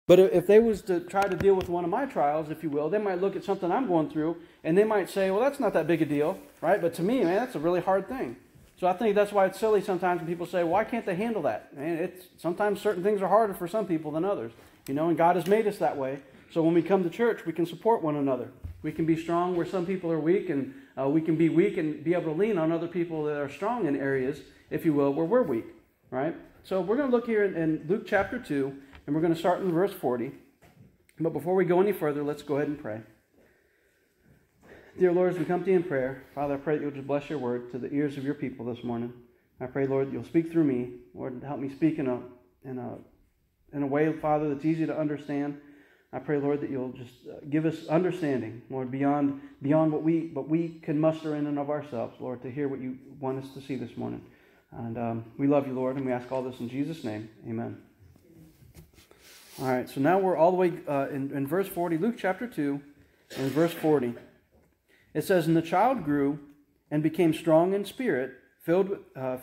But if they was to try to deal with one of my trials, if you will, they might look at something I'm going through, and they might say, well, that's not that big a deal, right? But to me, man, that's a really hard thing. So I think that's why it's silly sometimes when people say, why can't they handle that? Man, sometimes certain things are harder for some people than others, and God has made us that way. So when we come to church, we can support one another. We can be strong where some people are weak, and we can be weak and be able to lean on other people that are strong in areas, if you will, where we're weak, right? So we're going to look here in Luke chapter 2, and we're going to start in verse 40. But before we go any further, let's go ahead and pray. Dear Lord, as we come to you in prayer, Father, I pray that you'll just bless your word to the ears of your people this morning. I pray, Lord, you'll speak through me. Lord, help me speak in a way, Father, that's easy to understand. I pray, Lord, that you'll just give us understanding, Lord, beyond what we can muster in and of ourselves, Lord, to hear what you want us to see this morning. And we love you, Lord, and we ask all this in Jesus' name. Amen. All right, so now we're all the way in verse 40, Luke chapter 2, and verse 40. It says, "And the child grew and became strong in spirit, filled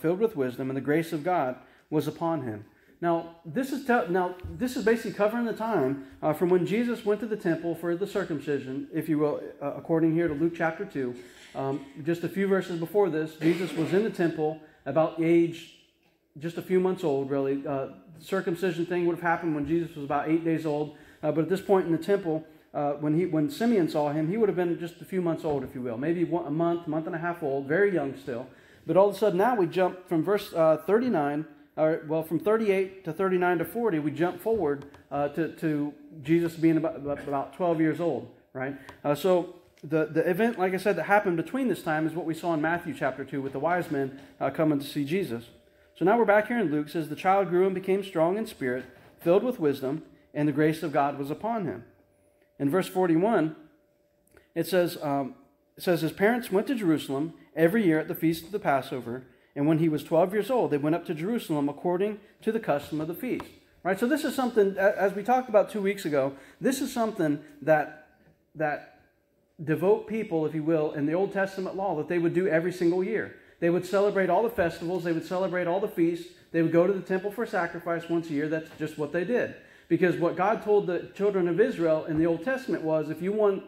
with wisdom, and the grace of God was upon him." Now, this is basically covering the time from when Jesus went to the temple for the circumcision, if you will, according here to Luke chapter 2. Just a few verses before this, Jesus was in the temple about age just a few months old, really. The circumcision thing would have happened when Jesus was about 8 days old. But at this point in the temple, when Simeon saw him, he would have been just a few months old, if you will. Maybe a month and a half old, very young still. But all of a sudden now we jump from verse 39, from 38 to 39 to 40, we jump forward to Jesus being about 12 years old, right? So the event, like I said, that happened between this time is what we saw in Matthew chapter 2 with the wise men coming to see Jesus. So now we're back here in Luke. It says, "The child grew and became strong in spirit, filled with wisdom, and the grace of God was upon him." In verse 41, it says, his parents went to Jerusalem every year at the feast of the Passover, and when he was 12 years old, they went up to Jerusalem according to the custom of the feast. Right? So this is something, as we talked about 2 weeks ago, this is something that devout people, if you will, in the Old Testament law, that they would do every single year. They would celebrate all the festivals. They would celebrate all the feasts. They would go to the temple for sacrifice once a year. That's just what they did. Because what God told the children of Israel in the Old Testament was, if you want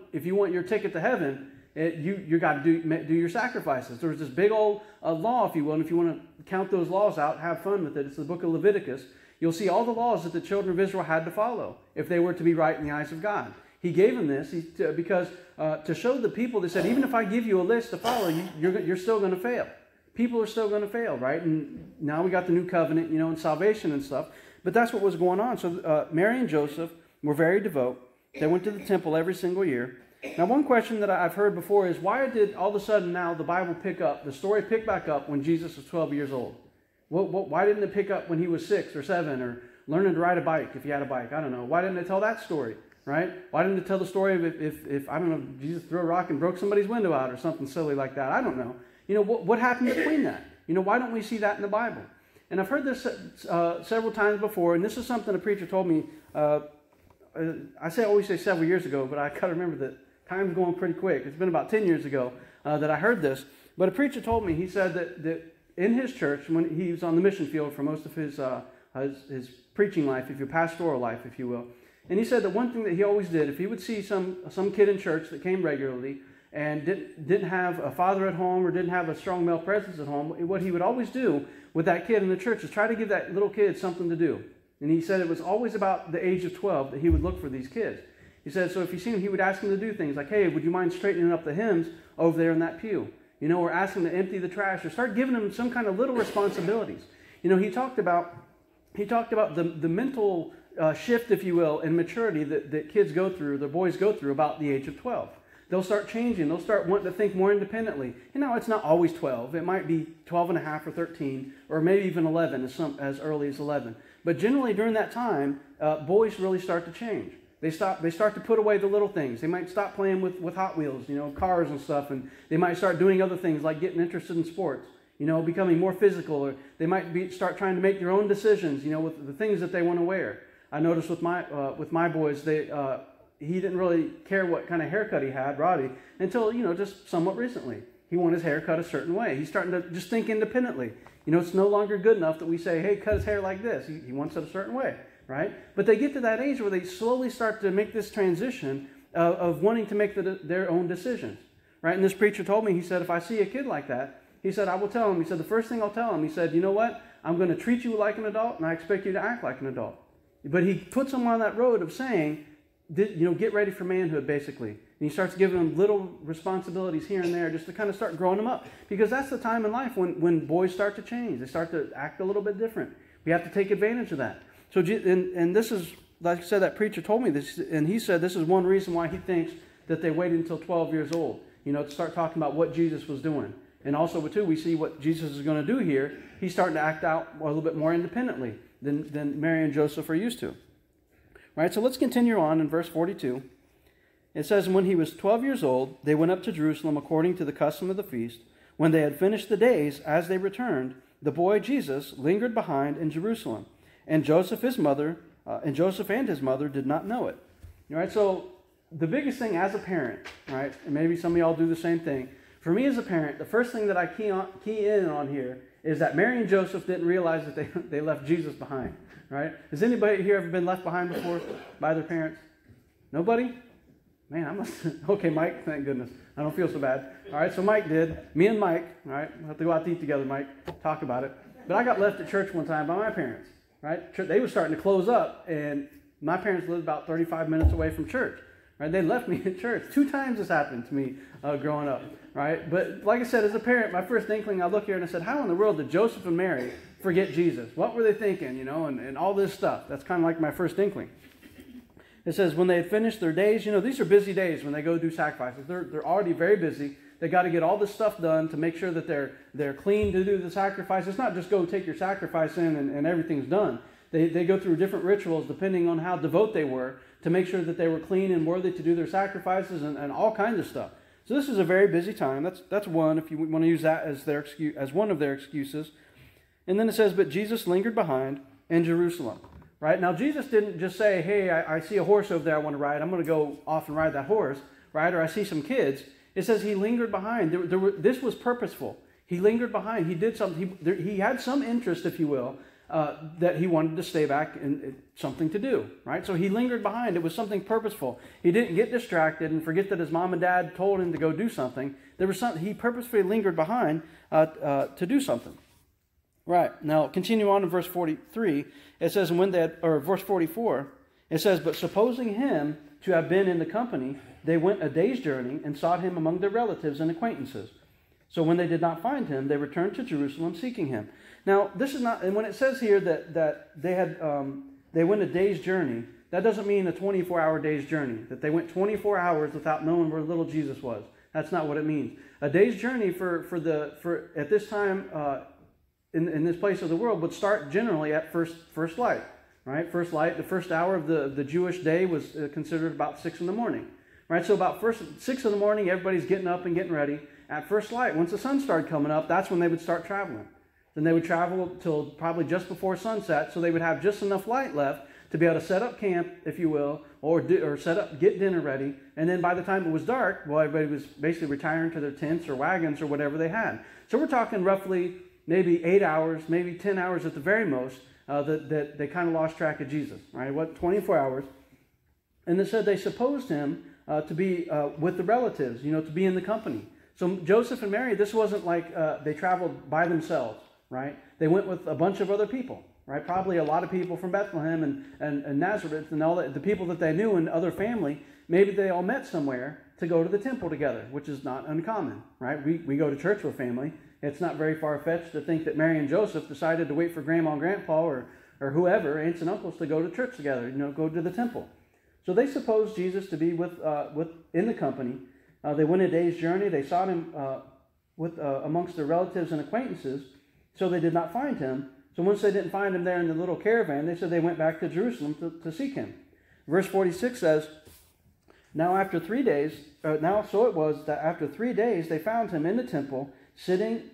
your ticket to heaven, you got to do your sacrifices. There was this big old law, if you will, and if you want to count those laws out, have fun with it. It's the book of Leviticus. You'll see all the laws that the children of Israel had to follow if they were to be right in the eyes of God. He gave them this because to show the people, they said, even if I give you a list to follow, you're still going to fail. People are still going to fail, right? And now we got the new covenant, and salvation and stuff. But that's what was going on. So Mary and Joseph were very devout. They went to the temple every single year. Now, one question that I've heard before is, why did all of a sudden now the Bible the story pick back up when Jesus was 12 years old? Why didn't it pick up when he was 6 or 7 or learning to ride a bike if he had a bike? I don't know. Why didn't it tell that story, right? Why didn't it tell the story of if I don't know, Jesus threw a rock and broke somebody's window out or something silly like that? I don't know. What happened between that? Why don't we see that in the Bible? And I've heard this several times before, and this is something a preacher told me, I always say several years ago, but I got to remember that time's going pretty quick. It's been about 10 years ago that I heard this. But a preacher told me, he said that in his church, when he was on the mission field for most of his preaching life, pastoral life, if you will, and he said that one thing that he always did, if he would see some kid in church that came regularly, and didn't have a father at home or didn't have a strong male presence at home, what he would always do with that kid in the church is try to give that little kid something to do. And he said it was always about the age of 12 that he would look for these kids. He said, so if he seen him, he would ask him to do things like, hey, would you mind straightening up the hymns over there in that pew? Or ask him to empty the trash, or start giving him some kind of little responsibilities. He talked about the mental shift, if you will, and maturity that kids go through, the boys go through about the age of 12. They'll start changing. They'll start wanting to think more independently. It's not always 12. It might be 12 and a half or 13, or maybe even 11, as early as 11. But generally during that time, boys really start to change. They start to put away the little things. They might stop playing with Hot Wheels, cars and stuff, and they might start doing other things like getting interested in sports, becoming more physical, or they might start trying to make their own decisions, with the things that they want to wear. I noticed with my boys, he didn't really care what kind of haircut he had, Roddy, until, just somewhat recently. He wanted his hair cut a certain way. He's starting to just think independently. It's no longer good enough that we say, hey, cut his hair like this. He wants it a certain way. right? But they get to that age where they slowly start to make this transition of wanting to make their own decisions, right? And this preacher told me, he said, if I see a kid like that, he said, I will tell him. He said, the first thing I'll tell him, he said, you know what? I'm going to treat you like an adult, and I expect you to act like an adult. But he puts them on that road of saying, get ready for manhood, basically. And he starts giving them little responsibilities here and there just to kind of start growing them up. Because that's the time in life when boys start to change. They start to act a little bit different. We have to take advantage of that. So, and this is, like I said, that preacher told me this, and he said this is one reason why he thinks that they waited until 12 years old, to start talking about what Jesus was doing. And also, too, we see what Jesus is going to do here. He's starting to act out a little bit more independently than Mary and Joseph are used to. Right, so let's continue on in verse 42. It says, when he was 12 years old, they went up to Jerusalem according to the custom of the feast. When they had finished the days, as they returned, the boy Jesus lingered behind in Jerusalem. And Joseph and his mother did not know it. All right, so the biggest thing as a parent, right, and maybe some of y'all do the same thing. For me as a parent, the first thing that I key in on here is that Mary and Joseph didn't realize that they left Jesus behind. Right? Has anybody here ever been left behind before by their parents? Nobody? Man, okay, Mike, thank goodness. I don't feel so bad. All right, so Mike did. Me and Mike, all right, we'll have to go out to eat together, Mike, talk about it. But I got left at church one time by my parents, right? They were starting to close up, and my parents lived about 35 minutes away from church, right? They left me at church. 2 times this happened to me growing up, right? But like I said, as a parent, my first inkling, I look here and I said, how in the world did Joseph and Mary forget Jesus? What were they thinking, and all this stuff? That's kind of like my first inkling. It says, when they had finished their days, these are busy days when they go do sacrifices. They're already very busy. They got to get all this stuff done to make sure that they're clean to do the sacrifice. It's not just go take your sacrifice in and everything's done. They go through different rituals depending on how devout they were to make sure that they were clean and worthy to do their sacrifices and all kinds of stuff. So this is a very busy time. That's one, if you want to use that as one of their excuses. And then it says, but Jesus lingered behind in Jerusalem. Right? Now, Jesus didn't just say, hey, I see a horse over there I want to ride. I'm going to go off and ride that horse. Right? Or I see some kids. It says he lingered behind. This was purposeful. He lingered behind. He did something. He had some interest, if you will, that he wanted to stay back and something to do. Right? So he lingered behind. It was something purposeful. He didn't get distracted and forget that his mom and dad told him to go do something. There was something. He purposefully lingered behind to do something. Right. Now, continue on in verse 43. It says, verse 44, it says, but supposing him to have been in the company, they went a day's journey and sought him among their relatives and acquaintances. So when they did not find him, they returned to Jerusalem seeking him. Now, this is not, and when it says here that they went a day's journey, that doesn't mean a 24-hour day's journey, that they went 24 hours without knowing where little Jesus was. That's not what it means. A day's journey for at this time, in this place of the world would start generally at first light, right? First light, the first hour of the Jewish day was considered about 6 in the morning, right? So about 6 in the morning, everybody's getting up and getting ready. At first light, once the sun started coming up, that's when they would start traveling. Then they would travel till probably just before sunset, so they would have just enough light left to be able to set up camp, if you will, or get dinner ready. And then by the time it was dark, well, everybody was basically retiring to their tents or wagons or whatever they had. So we're talking roughly maybe 8 hours, maybe 10 hours at the very most, that they kind of lost track of Jesus, right? 24 hours. And they said they supposed him to be with the relatives, to be in the company. So Joseph and Mary, this wasn't like they traveled by themselves, right? They went with a bunch of other people, right? Probably a lot of people from Bethlehem and Nazareth and all the people that they knew and other family. Maybe they all met somewhere to go to the temple together, which is not uncommon, right? We go to church with family. It's not very far-fetched to think that Mary and Joseph decided to wait for Grandma and Grandpa or whoever, aunts and uncles, to go to church together, go to the temple. So they supposed Jesus to be in the company. They went a day's journey. They sought him amongst their relatives and acquaintances, so they did not find him. So once they didn't find him there in the little caravan, they said they went back to Jerusalem to seek him. Verse 46 says, now so it was that after 3 days they found him in the temple, sitting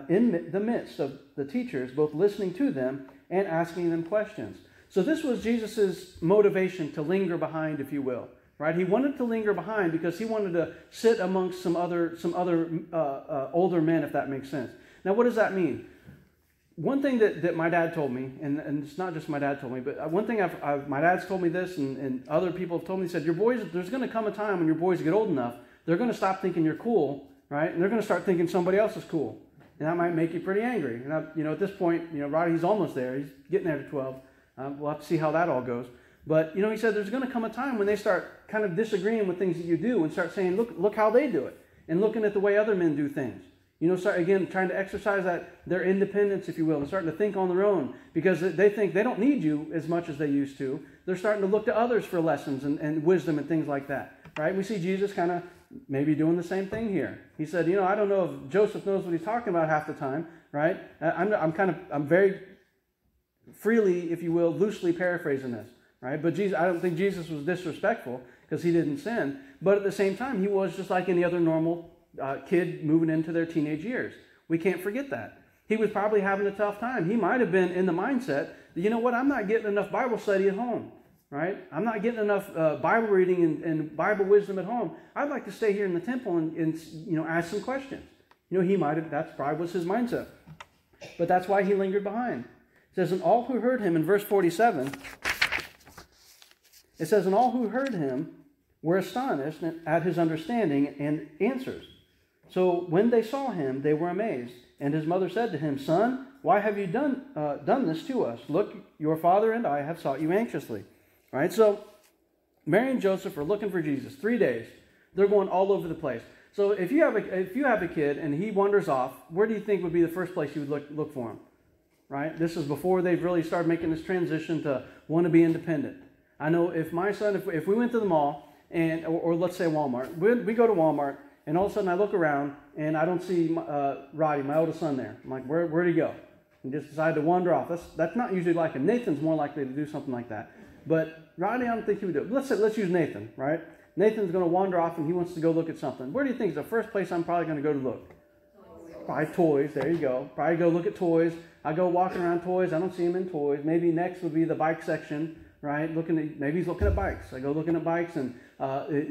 in the midst of the teachers, both listening to them and asking them questions. So this was Jesus' motivation to linger behind, if you will. Right? He wanted to linger behind because he wanted to sit amongst some other older men, if that makes sense. Now, what does that mean? one thing that my dad told me, and it's not just my dad told me, but one thing my dad's told me this, and other people have told me, he said, your boys, there's going to come a time when your boys get old enough, they're going to stop thinking you're cool, right? And they're going to start thinking somebody else is cool. And that might make you pretty angry. And at this point, Roddy, he's almost there. He's getting there to 12. We'll have to see how that all goes. But, he said there's going to come a time when they start kind of disagreeing with things that you do and start saying, look how they do it. And looking at the way other men do things. Start, again, trying to exercise their independence, if you will, and starting to think on their own. Because they think they don't need you as much as they used to. They're starting to look to others for lessons and wisdom and things like that. Right? We see Jesus kind of maybe doing the same thing here. He said, I don't know if Joseph knows what he's talking about half the time, right? I'm very freely, if you will, loosely paraphrasing this, right? But I don't think Jesus was disrespectful because he didn't sin. But at the same time, he was just like any other normal kid moving into their teenage years. We can't forget that. He was probably having a tough time. He might have been in the mindset that, I'm not getting enough Bible study at home. Right? I'm not getting enough Bible reading and Bible wisdom at home. I'd like to stay here in the temple and ask some questions. He might have, that's probably was his mindset. But that's why he lingered behind. It says, and all who heard him, in verse 47, it says, and all who heard him were astonished at his understanding and answers. So when they saw him, they were amazed. And his mother said to him, Son, why have you done this to us? Look, your father and I have sought you anxiously. All right, so Mary and Joseph are looking for Jesus. 3 days. They're going all over the place. So if you have a kid and he wanders off, where do you think would be the first place you would look for him? Right? This is before they've really started making this transition to want to be independent. I know if my son, if we went to the mall, or let's say Walmart, we go to Walmart, and all of a sudden I look around and I don't see Roddy, my oldest son, there. I'm like, where'd he go? And just decide to wander off. That's not usually like him. Nathan's more likely to do something like that. But Rodney, I don't think he would do it. Let's use Nathan, right? Nathan's going to wander off and he wants to go look at something. Where do you think is the first place I'm probably going to go to look? Probably toys. There you go. Probably go look at toys. I go walking around toys. I don't see him in toys. Maybe next would be the bike section, right? Maybe he's looking at bikes. I go looking at bikes, and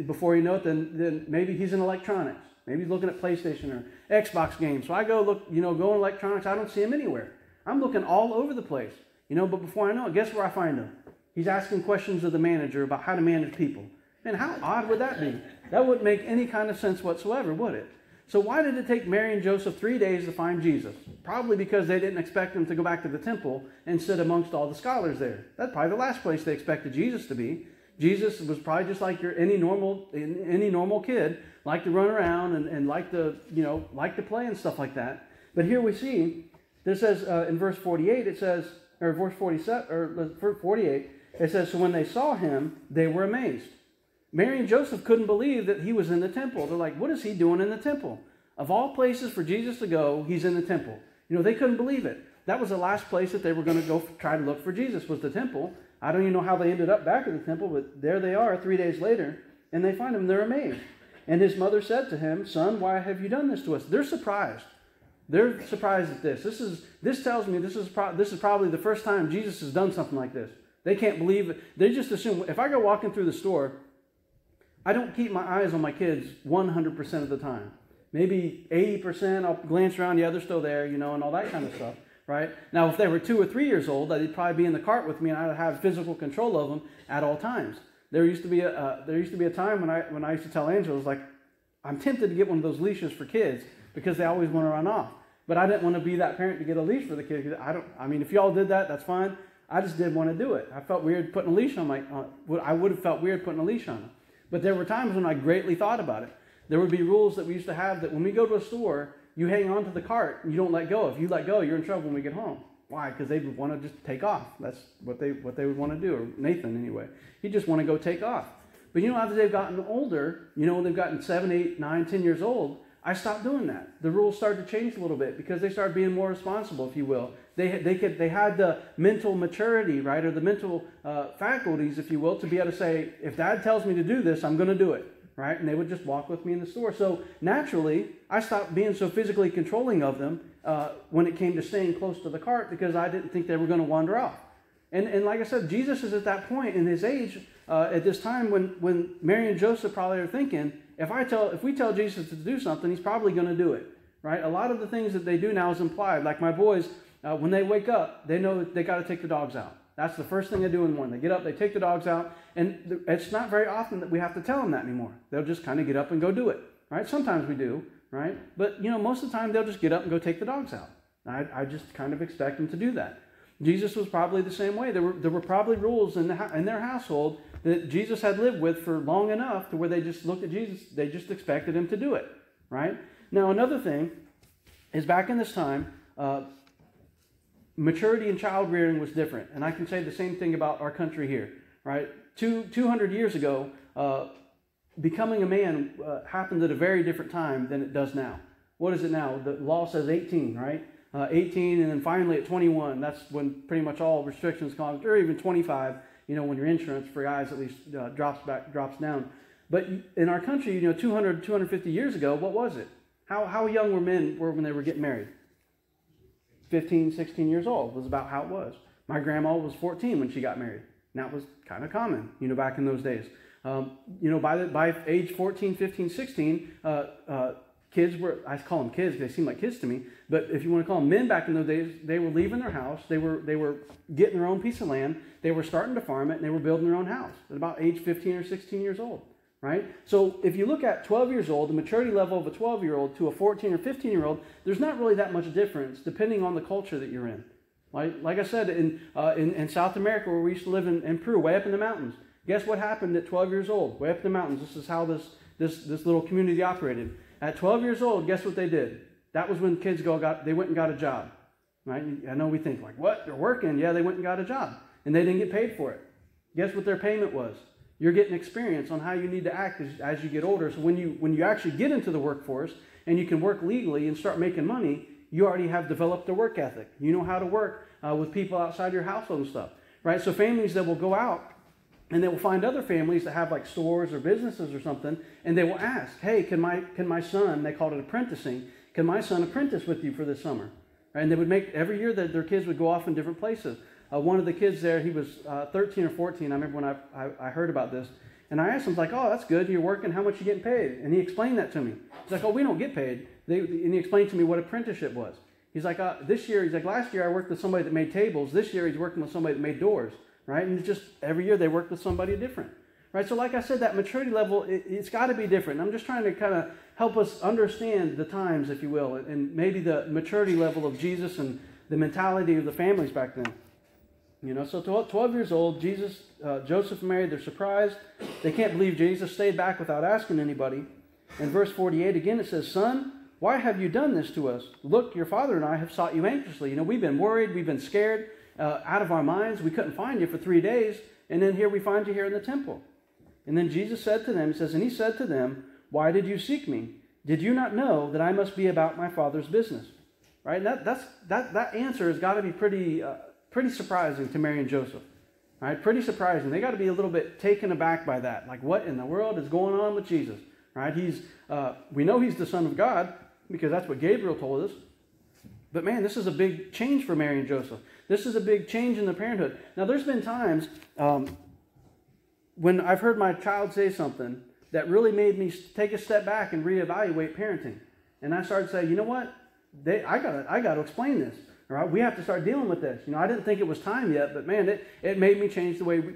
before you know it, then maybe he's in electronics. Maybe he's looking at PlayStation or Xbox games. So I go look, go in electronics. I don't see him anywhere. I'm looking all over the place, But before I know it, guess where I find him? He's asking questions of the manager about how to manage people. And how odd would that be? That wouldn't make any kind of sense whatsoever, would it? So why did it take Mary and Joseph 3 days to find Jesus? Probably because they didn't expect him to go back to the temple and sit amongst all the scholars there. That's probably the last place they expected Jesus to be. Jesus was probably just like any normal kid, like to run around and like to play and stuff like that. But here we see, this says in verse 48, it says, or verse 47, or verse 48, it says, so when they saw him, they were amazed. Mary and Joseph couldn't believe that he was in the temple. They're like, what is he doing in the temple? Of all places for Jesus to go, he's in the temple. They couldn't believe it. That was the last place that they were going to go try to look for Jesus, was the temple. I don't even know how they ended up back at the temple, but there they are 3 days later, and they find him. They're amazed. And his mother said to him, Son, why have you done this to us? They're surprised. They're surprised at this. This tells me this is probably the first time Jesus has done something like this. They can't believe it. They just assume, if I go walking through the store, I don't keep my eyes on my kids 100% of the time. Maybe 80%, I'll glance around, yeah, they're still there, and all that kind of stuff, right? Now, if they were 2 or 3 years old, they'd probably be in the cart with me, and I'd have physical control of them at all times. There used to be a time when I used to tell Angela, I was like, I'm tempted to get one of those leashes for kids because they always want to run off. But I didn't want to be that parent to get a leash for the kid. If y'all did that, that's fine. I just didn't want to do it. I felt weird putting a leash on I would have felt weird putting a leash on them. But there were times when I greatly thought about it. There would be rules that we used to have that when we go to a store, you hang on to the cart and you don't let go. If you let go, you're in trouble when we get home. Why? Because they would want to just take off. That's what they would want to do, or Nathan anyway. He'd just want to go take off. But as they've gotten older, when they've gotten 7, 8, 9, 10 years old, I stopped doing that. The rules started to change a little bit because they started being more responsible, if you will. They had the mental maturity, right, or the mental faculties, if you will, to be able to say, if Dad tells me to do this, I'm going to do it, right? And they would just walk with me in the store. So naturally, I stopped being so physically controlling of them when it came to staying close to the cart because I didn't think they were going to wander off. And like I said, Jesus is at that point in his age at this time when Mary and Joseph probably are thinking, if we tell Jesus to do something, he's probably going to do it, right? A lot of the things that they do now is implied. Like my boys, when they wake up, they know that they got to take the dogs out. That's the first thing they do in the morning. They get up, they take the dogs out, and it's not very often that we have to tell them that anymore. They'll just kind of get up and go do it, right? Sometimes we do, right? But, most of the time they'll just get up and go take the dogs out. I just kind of expect them to do that. Jesus was probably the same way. There were probably rules in their household that Jesus had lived with for long enough to where they just looked at Jesus, they just expected him to do it, right? Now, another thing is back in this time, maturity in child rearing was different. And I can say the same thing about our country here, right? 200 years ago, becoming a man happened at a very different time than it does now. What is it now? The law says 18, right? 18, and then finally at 21, that's when pretty much all restrictions come, or even 25, when your insurance for guys at least drops down. But in our country, 200, 250 years ago, what was it? How young were men when they were getting married? 15, 16 years old was about how it was. My grandma was 14 when she got married. And that was kind of common, back in those days. By age 14, 15, 16, kids were, I call them kids, they seem like kids to me, but if you want to call them men back in those days, they were leaving their house, they were getting their own piece of land, they were starting to farm it, and they were building their own house at about age 15 or 16 years old, right? So if you look at 12 years old, the maturity level of a 12-year-old to a 14 or 15-year-old, there's not really that much difference depending on the culture that you're in. Like I said, in South America, where we used to live in Peru, way up in the mountains, guess what happened at 12 years old? Way up in the mountains, this is how this little community operated. At 12 years old, guess what they did? That was when kids they went and got a job, right? I know we think like, what? They're working? Yeah, they went and got a job, and they didn't get paid for it. Guess what their payment was? You're getting experience on how you need to act as you get older. So when you actually get into the workforce and you can work legally and start making money, you already have developed a work ethic. You know how to work with people outside your household and stuff, right? So families that will go out and they will find other families that have like stores or businesses or something, and they will ask, hey, can my son, they called it apprenticing, can my son apprentice with you for this summer? Right? And they would make, every year that their kids would go off in different places. One of the kids there, he was 13 or 14, I remember when I heard about this, and I asked him, like, oh, that's good, you're working, how much you getting paid? And he explained that to me. He's like, oh, we don't get paid. And he explained to me what apprenticeship was. He's like, last year I worked with somebody that made tables, this year he's working with somebody that made doors. Right? And it's just every year they work with somebody different. Right? So like I said, that maturity level, it's got to be different. I'm just trying to kind of help us understand the times, if you will, and maybe the maturity level of Jesus and the mentality of the families back then. So 12 years old, Joseph and Mary, they're surprised. They can't believe Jesus stayed back without asking anybody. In verse 48, again, it says, son, why have you done this to us? Look, your father and I have sought you anxiously. We've been worried, we've been scared. Out of our minds, we couldn't find you for 3 days, and then here we find you here in the temple. And then Jesus said to them, and he said to them, why did you seek me? Did you not know that I must be about my Father's business? Right? And that answer has got to be pretty surprising to Mary and Joseph. Right? Pretty surprising. They got to be a little bit taken aback by that. Like, what in the world is going on with Jesus? Right? We know he's the Son of God because that's what Gabriel told us. But man, this is a big change for Mary and Joseph. This is a big change in the parenthood. Now, there's been times when I've heard my child say something that really made me take a step back and reevaluate parenting. And I started saying, you know what? I got to explain this. All right? We have to start dealing with this. I didn't think it was time yet, but man, it made me change the way we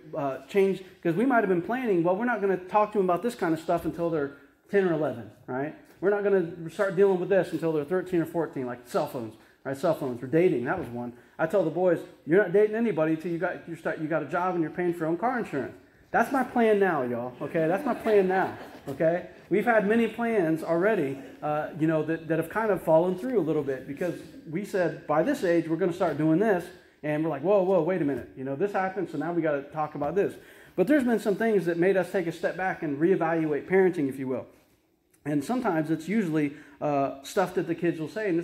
change, because we might have been planning, well, we're not going to talk to them about this kind of stuff until they're 10 or 11, right? We're not going to start dealing with this until they're 13 or 14, like cell phones. Right, cell phones or dating, that was one. I tell the boys, you're not dating anybody until you got a job and you're paying for your own car insurance. That's my plan now, y'all. Okay, that's my plan now. Okay, we've had many plans already, that have kind of fallen through a little bit, because we said by this age we're going to start doing this, and we're like, whoa, wait a minute, this happened, so now we got to talk about this. But there's been some things that made us take a step back and reevaluate parenting, if you will. And sometimes it's usually stuff that the kids will say, and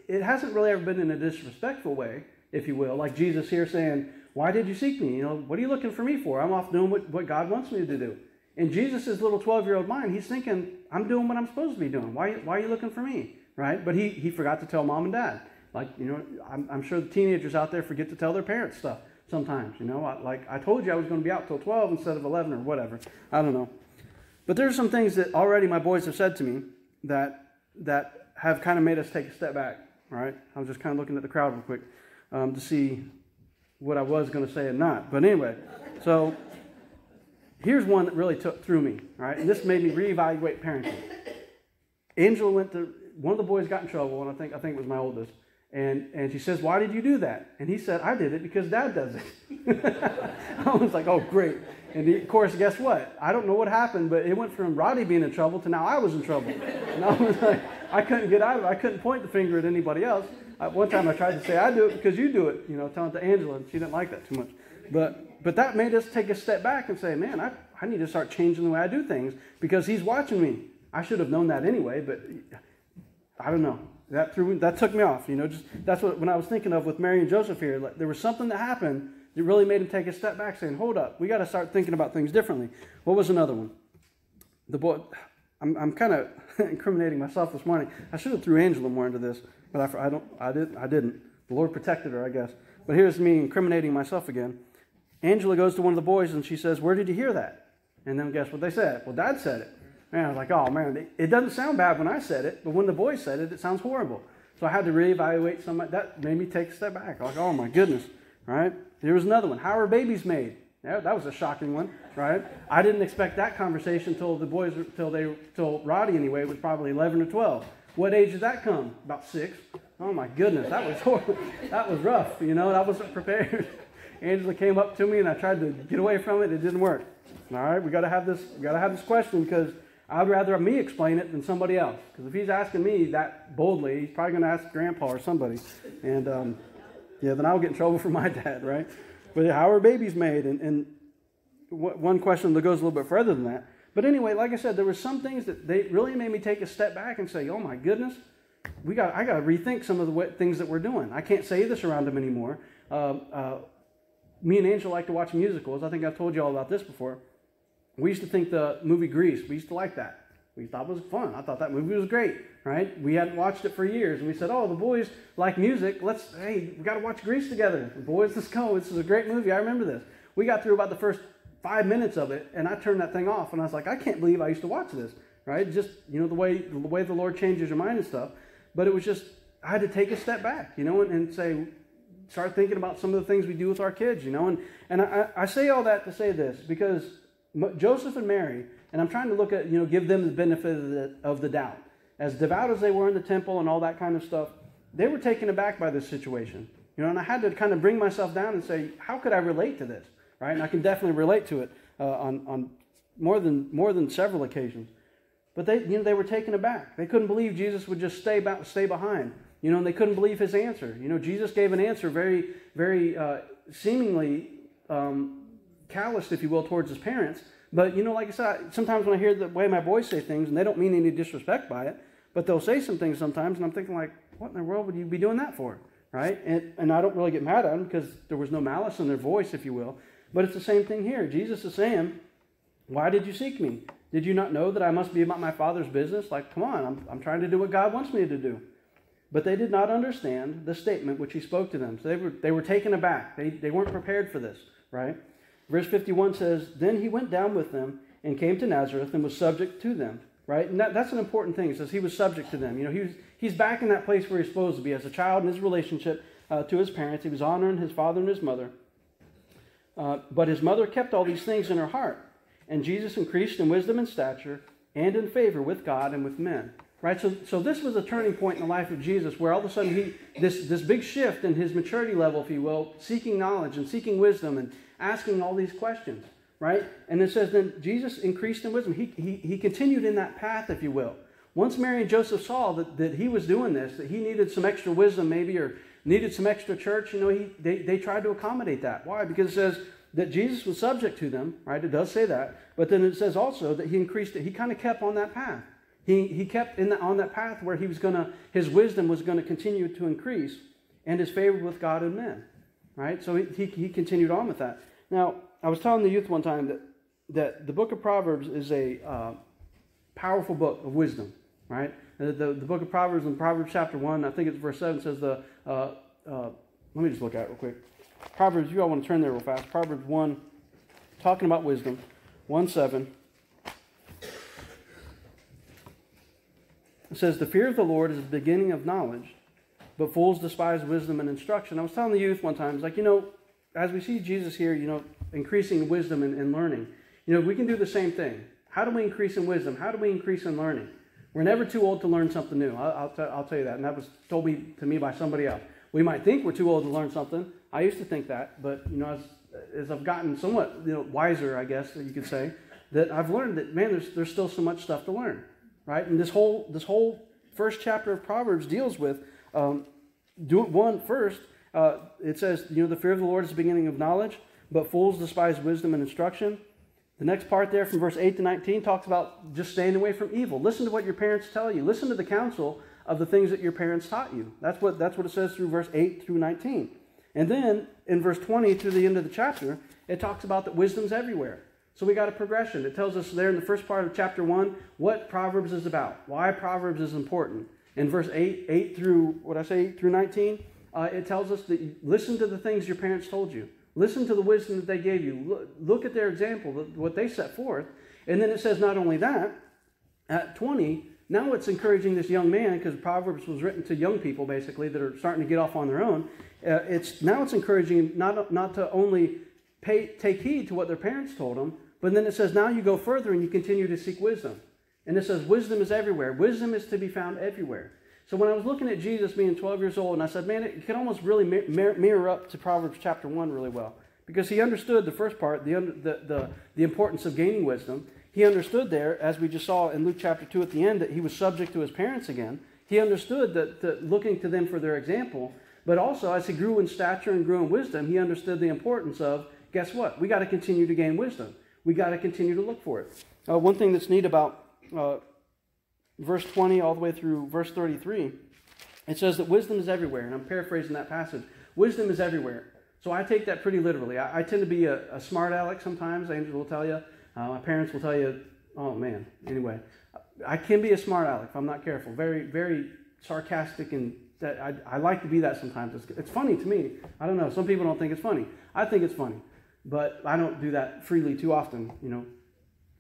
it hasn't really ever been in a disrespectful way, if you will, like Jesus here saying, why did you seek me? What are you looking for me for? I'm off doing what God wants me to do. In Jesus' little 12-year-old mind, he's thinking, I'm doing what I'm supposed to be doing. Why are you looking for me? Right? But he forgot to tell mom and dad. Like, I'm sure the teenagers out there forget to tell their parents stuff sometimes. I told you I was going to be out till 12 instead of 11 or whatever. I don't know. But there's some things that already my boys have said to me that have kind of made us take a step back. All right, I was just kind of looking at the crowd real quick to see what I was going to say and not. But anyway, so here's one that really threw me. All right, and this made me reevaluate parenting. Angela went to one of the boys got in trouble, and I think it was my oldest. And she says, "Why did you do that?" And he said, "I did it because Dad does it." I was like, "Oh, great." And of course, guess what? I don't know what happened, but it went from Rodney being in trouble to now I was in trouble. And I was like, I couldn't get out of it. I couldn't point the finger at anybody else. One time I tried to say, "I do it because you do it," telling it to Angela, and she didn't like that too much. But that made us take a step back and say, man, I need to start changing the way I do things because he's watching me. I should have known that anyway, but I don't know. That took me off. That's what when I was thinking of with Mary and Joseph here. Like, there was something that happened that really made him take a step back, saying, "Hold up, we got to start thinking about things differently." What was another one? The boy. I'm kind of incriminating myself this morning. I should have threw Angela more into this, but I didn't. The Lord protected her, I guess. But here's me incriminating myself again. Angela goes to one of the boys and she says, "Where did you hear that?" And then guess what they said? "Well, Dad said it." And I was like, "Oh man, it doesn't sound bad when I said it, but when the boys said it, it sounds horrible." So I had to reevaluate some. That made me take a step back. Like, oh my goodness, right? There was another one. How are babies made? Yeah, that was a shocking one, right? I didn't expect that conversation till the boys, till Roddy anyway was probably 11 or 12. What age did that come? About 6. Oh my goodness, that was horrible. That was rough. I wasn't prepared. Angela came up to me and I tried to get away from it. It didn't work. All right, we got to have this question because I'd rather me explain it than somebody else. Because if he's asking me that boldly, he's probably going to ask Grandpa or somebody, and then I'll get in trouble for my dad, right? But how are babies made? And one question that goes a little bit further than that. But anyway, like I said, there were some things that they really made me take a step back and say, "Oh my goodness, I got to rethink some of the things that we're doing. I can't say this around them anymore." Me and Angel like to watch musicals. I think I've told you all about this before. We used to think the movie Grease, we used to like that. We thought it was fun. I thought that movie was great, right? We hadn't watched it for years. And we said, "Oh, the boys like music. We got to watch Grease together. Boys, let's go. This is a great movie. I remember this." We got through about the first 5 minutes of it, and I turned that thing off. And I was like, I can't believe I used to watch this, right? Just, the way the Lord changes your mind and stuff. But it was just, I had to take a step back, and say, start thinking about some of the things we do with our kids, And I say all that to say this, because Joseph and Mary, and I'm trying to look at, give them the benefit of the doubt. As devout as they were in the temple and all that kind of stuff, they were taken aback by this situation. And I had to kind of bring myself down and say, how could I relate to this, right? And I can definitely relate to it on more than several occasions. But they were taken aback. They couldn't believe Jesus would just stay behind. And they couldn't believe his answer. Jesus gave an answer very, very seemingly calloused, if you will, towards his parents. But, like I said, sometimes when I hear the way my boys say things, and they don't mean any disrespect by it, but they'll say some things sometimes, and I'm thinking like, what in the world would you be doing that for, right? And I don't really get mad at them because there was no malice in their voice, if you will. But it's the same thing here. Jesus is saying, "Why did you seek me? Did you not know that I must be about my Father's business?" Like, come on, I'm trying to do what God wants me to do. But they did not understand the statement which he spoke to them. So they were taken aback. They weren't prepared for this, right? Verse 51 says, "Then he went down with them and came to Nazareth and was subject to them." Right? And that's an important thing. It says he was subject to them. He's back in that place where he's supposed to be as a child in his relationship to his parents. He was honoring his father and his mother. But his mother kept all these things in her heart. And Jesus increased in wisdom and stature and in favor with God and with men. Right? So this was a turning point in the life of Jesus where all of a sudden this big shift in his maturity level, if you will, seeking knowledge and seeking wisdom and asking all these questions. Right? And it says then Jesus increased in wisdom. He continued in that path, if you will. Once Mary and Joseph saw that he was doing this, that he needed some extra wisdom maybe or needed some extra church, they tried to accommodate that. Why? Because it says that Jesus was subject to them, right? It does say that. But then it says also that he increased it. He kind of kept on that path. He kept on that path where his wisdom was going to continue to increase and his favor with God and men, right? So he continued on with that. Now, I was telling the youth one time that the book of Proverbs is a powerful book of wisdom, right? The book of Proverbs in Proverbs chapter 1, I think it's verse 7, says let me just look at it real quick. Proverbs, you all want to turn there real fast. Proverbs 1, talking about wisdom, 1:7. It says, "The fear of the Lord is the beginning of knowledge, but fools despise wisdom and instruction. I was telling the youth one time, it's like, as we see Jesus here, increasing wisdom and learning, we can do the same thing. How do we increase in wisdom? How do we increase in learning? We're never too old to learn something new. I'll tell you that. And that was told to me by somebody else. We might think we're too old to learn something. I used to think that. But, as I've gotten somewhat wiser, I guess you could say, that I've learned that, man, there's still so much stuff to learn. Right? And this whole first chapter of Proverbs deals with, first, it says, the fear of the Lord is the beginning of knowledge, but fools despise wisdom and instruction. The next part there from verse 8 to 19 talks about just staying away from evil. Listen to what your parents tell you. Listen to the counsel of the things that your parents taught you. That's what it says through verse 8 through 19. And then in verse 20 through the end of the chapter, it talks about that wisdom's everywhere. So we got a progression. It tells us there in the first part of chapter 1 what Proverbs is about, why Proverbs is important. In verse 8 through 19, it tells us that you listen to the things your parents told you. Listen to the wisdom that they gave you. Look at their example, what they set forth. And then it says not only that, at 20, now it's encouraging this young man, because Proverbs was written to young people, basically, that are starting to get off on their own. It's encouraging not to only take heed to what their parents told them, but then it says now you go further and you continue to seek wisdom. And it says wisdom is everywhere. Wisdom is to be found everywhere. So when I was looking at Jesus being 12 years old, and I said, man, it can almost really mirror up to Proverbs chapter 1 really well. Because he understood the first part, the importance of gaining wisdom. He understood there, as we just saw in Luke chapter 2 at the end, that he was subject to his parents again. He understood that looking to them for their example. But also, as he grew in stature and grew in wisdom, he understood the importance of, guess what? We got to continue to gain wisdom. We got to continue to look for it. One thing that's neat about verse 20 all the way through verse 33, it says that wisdom is everywhere. And I'm paraphrasing that passage. Wisdom is everywhere. So I take that pretty literally. I tend to be a smart aleck sometimes. Angel will tell you. My parents will tell you, oh man. Anyway, I can be a smart aleck if I'm not careful. Very, very sarcastic, and I like to be that sometimes. It's funny to me. I don't know. Some people don't think it's funny. I think it's funny. But I don't do that freely too often.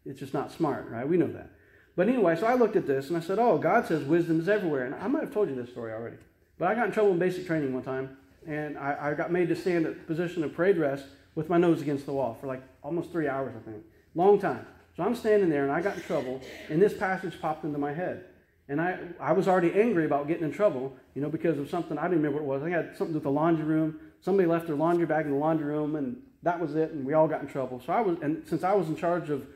It's just not smart, right? We know that. But anyway, so I looked at this and I said, oh, God says wisdom is everywhere. And I might have told you this story already. But I got in trouble in basic training one time. And I got made to stand at the position of parade rest with my nose against the wall for like almost 3 hours, I think. Long time. So I'm standing there and I got in trouble. And this passage popped into my head. And I was already angry about getting in trouble, because of something. I didn't remember what it was. I think it had something to do with the laundry room. Somebody left their laundry bag in the laundry room, and that was it. And we all got in trouble. Since I was in charge of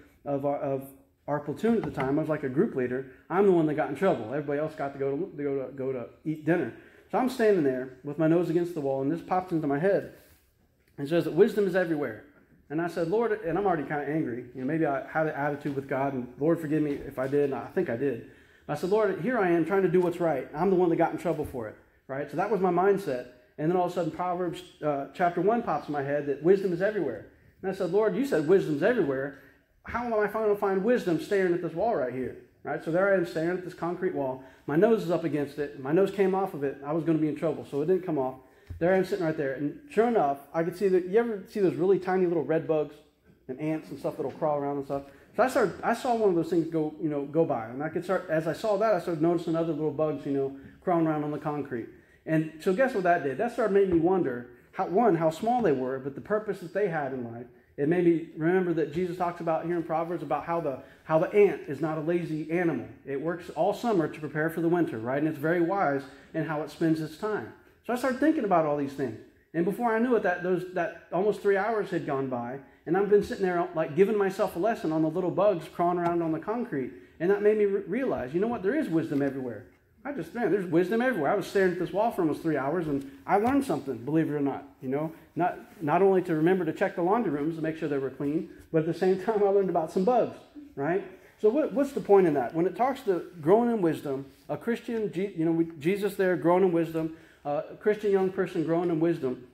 our platoon at the time, I was like a group leader. I'm the one that got in trouble. Everybody else got to go to eat dinner. So I'm standing there with my nose against the wall, and this pops into my head. It says that wisdom is everywhere. And I said, Lord, and I'm already kind of angry. Maybe I had an attitude with God, and Lord, forgive me if I did, and I think I did. I said, Lord, here I am trying to do what's right. I'm the one that got in trouble for it, right? So that was my mindset. And then all of a sudden, Proverbs chapter 1 pops in my head that wisdom is everywhere. And I said, Lord, you said wisdom's everywhere. How am I going to find wisdom staring at this wall right here? Right? So there I am staring at this concrete wall. My nose is up against it. My nose came off of it. I was going to be in trouble, so it didn't come off. There I am sitting right there. And sure enough, I could see that. You ever see those really tiny little red bugs and ants and stuff that'll crawl around and stuff? So I saw one of those things go by. And as I saw that, I started noticing other little bugs, crawling around on the concrete. And so guess what that did? That started making me wonder, how small they were, but the purpose that they had in life. It made me remember that Jesus talks about here in Proverbs about how the ant is not a lazy animal. It works all summer to prepare for the winter, right? And it's very wise in how it spends its time. So I started thinking about all these things. And before I knew it, that almost 3 hours had gone by. And I've been sitting there like giving myself a lesson on the little bugs crawling around on the concrete. And that made me realize, you know what? There is wisdom everywhere. There's wisdom everywhere. I was staring at this wall for almost 3 hours, and I learned something, believe it or not. Not only to remember to check the laundry rooms to make sure they were clean, but at the same time I learned about some bugs, right? So what's the point in that? When it talks to growing in wisdom, a Christian, Jesus there growing in wisdom, a Christian young person growing in wisdom,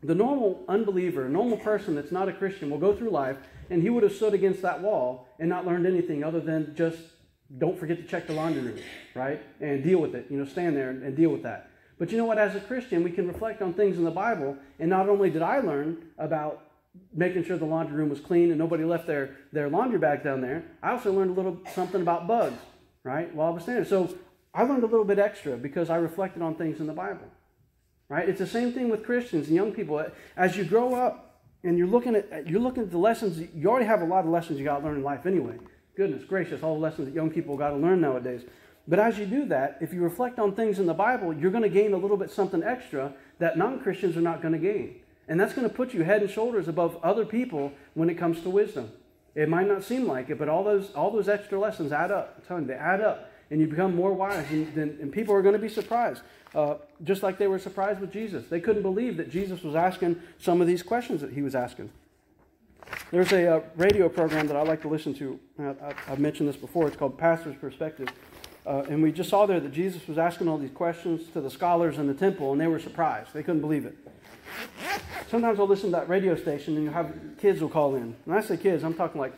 the normal unbeliever, normal person that's not a Christian will go through life, and he would have stood against that wall and not learned anything other than just don't forget to check the laundry room, right? And deal with it. Stand there and deal with that. But you know what? As a Christian, we can reflect on things in the Bible. And not only did I learn about making sure the laundry room was clean and nobody left their laundry bags down there, I also learned a little something about bugs, right? While I was standing there. So I learned a little bit extra because I reflected on things in the Bible. Right? It's the same thing with Christians and young people. As you grow up and you're looking at the lessons, you already have a lot of lessons you got to learn in life anyway. Goodness gracious, all the lessons that young people got to learn nowadays. But as you do that, if you reflect on things in the Bible, you're going to gain a little bit something extra that non-Christians are not going to gain. And that's going to put you head and shoulders above other people when it comes to wisdom. It might not seem like it, but all those extra lessons add up. I'm telling you, they add up, and you become more wise, and people are going to be surprised. Just like they were surprised with Jesus. They couldn't believe that Jesus was asking some of these questions that he was asking. There's a radio program that I like to listen to. I've mentioned this before. It's called Pastor's Perspective. And we just saw there that Jesus was asking all these questions to the scholars in the temple, and they were surprised. They couldn't believe it. Sometimes I'll listen to that radio station, and you'll have kids will call in. When I say kids, I'm talking like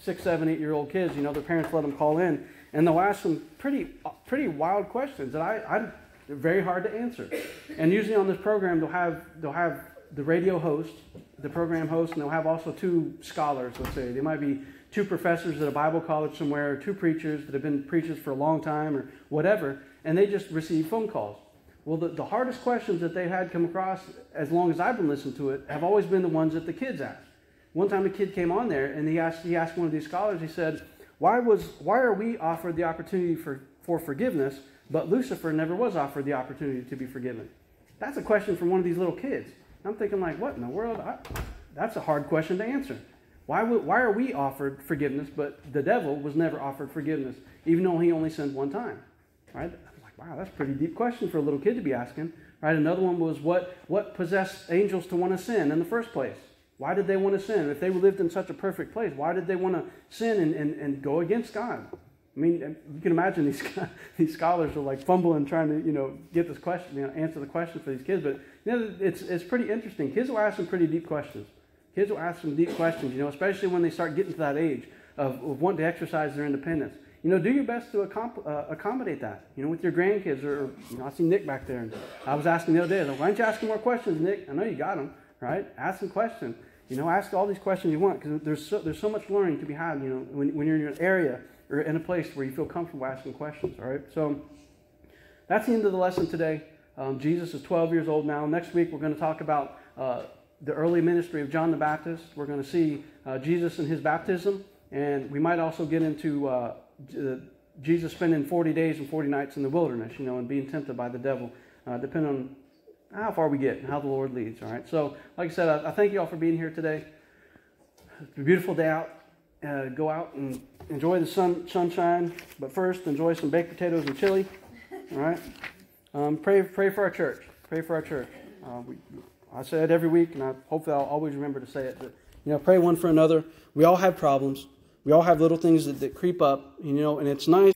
6, 7, 8-year-old kids. You know, their parents let them call in, and they'll ask some pretty wild questions that they're very hard to answer. And usually on this program, they'll have the radio host, the program host, and they'll have also 2 scholars, let's say. They might be 2 professors at a Bible college somewhere, or 2 preachers that have been preachers for a long time or whatever, and they just receive phone calls. Well, the hardest questions that they had come across, as long as I've been listening to it, have always been the ones that the kids asked. One time a kid came on there, and he asked one of these scholars, he said, why are we offered the opportunity for forgiveness, but Lucifer never was offered the opportunity to be forgiven? That's a question from one of these little kids. I'm thinking like, what in the world? That's a hard question to answer. Why are we offered forgiveness, but the devil was never offered forgiveness, even though he only sinned one time? Right? I'm like, wow, that's a pretty deep question for a little kid to be asking. Right? Another one was what possessed angels to want to sin in the first place? Why did they want to sin? If they lived in such a perfect place, why did they want to sin and go against God? I mean, you can imagine these scholars are like fumbling trying to, get this question, answer the question for these kids. But, it's pretty interesting. Kids will ask some pretty deep questions. Kids will ask some deep questions, especially when they start getting to that age of wanting to exercise their independence. Do your best to accommodate that, with your grandkids. Or I see Nick back there. And I was asking the other day, why don't you ask him more questions, Nick? I know you got them, right? Ask some questions. Ask all these questions you want, because there's so much learning to be had, when you're in an area or in a place where you feel comfortable asking questions, all right? So that's the end of the lesson today. Jesus is 12 years old now. Next week we're going to talk about the early ministry of John the Baptist. We're going to see Jesus and his baptism, and we might also get into Jesus spending 40 days and 40 nights in the wilderness, and being tempted by the devil, depending on how far we get and how the Lord leads, all right? So, like I said, I thank you all for being here today. It's a beautiful day out. Go out and enjoy the sunshine, but first enjoy some baked potatoes and chili. All right. Pray for our church. Pray for our church. I say it every week, and hopefully I'll always remember to say it. But pray one for another. We all have problems. We all have little things that creep up. And it's nice.